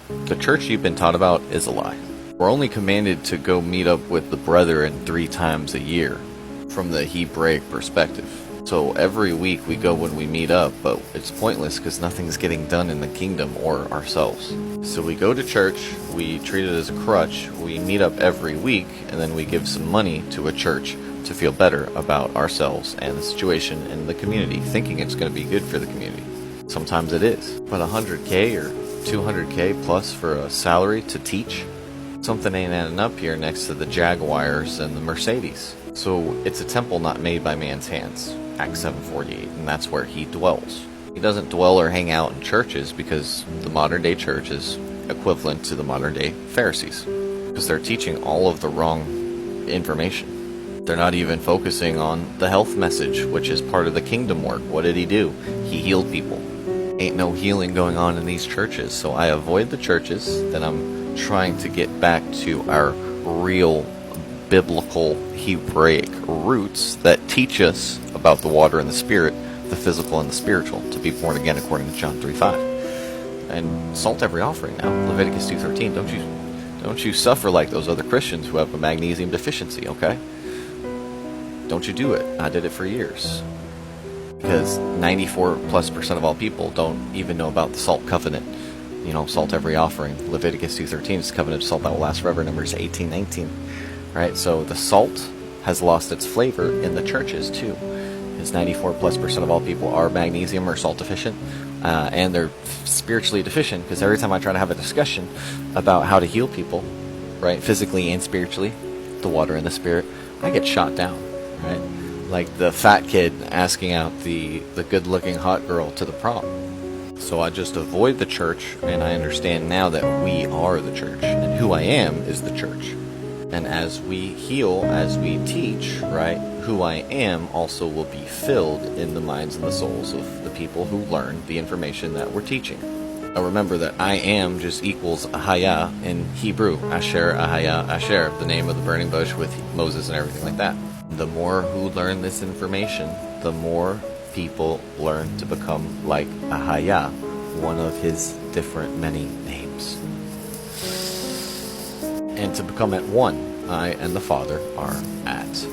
The church you've been taught about is a lie. We're only commanded to go meet up with the brethren 3 times a year from the Hebraic perspective. So every week we go when we meet up, but it's pointless because nothing's getting done in the kingdom or ourselves. So we go to church, we treat it as a crutch, we meet up every week, and then we give some money to a church to feel better about ourselves and the situation in the community, thinking it's going to be good for the community. Sometimes it is, but $100K or $200K plus for a salary to teach, something ain't adding up here next to the Jaguars and the Mercedes. So it's a temple not made by man's hands, Acts 7:48, and that's where he dwells. He doesn't dwell or hang out in churches because the modern day church is equivalent to the modern day Pharisees, because they're teaching all of the wrong information. They're not even focusing on the health message, which is part of the kingdom work. What did he do? He healed people. Ain't no healing going on in these churches, so I avoid the churches. Then I'm trying to get back to our real biblical Hebraic roots that teach us about the water and the spirit, the physical and the spiritual, to be born again according to John 3:5. And salt every offering now, Leviticus 2:13. Don't you suffer like those other Christians who have a magnesium deficiency, okay? Don't you do it. I did it for years. Because 94+% of all people don't even know about the salt covenant. You know, salt every offering. Leviticus 2:13 is the covenant of salt that will last forever. Numbers 18:19. Right? So the salt has lost its flavor in the churches too. Because 94+% of all people are magnesium or salt deficient. And they're spiritually deficient, because every time I try to have a discussion about how to heal people, right, physically and spiritually, the water and the spirit, I get shot down, right? Like the fat kid asking out the good-looking hot girl to the prom. So I just avoid the church, and I understand now that we are the church, and who I am is the church. And as we heal, as we teach, right, who I am also will be filled in the minds and the souls of the people who learn the information that we're teaching. Now remember that I am just equals Ahaya in Hebrew. Asher, Ahaya, Asher, the name of the burning bush with Moses and everything like that. The more who learn this information, the more people learn to become like Ahaya, one of his different many names. And to become at one, I and the Father are at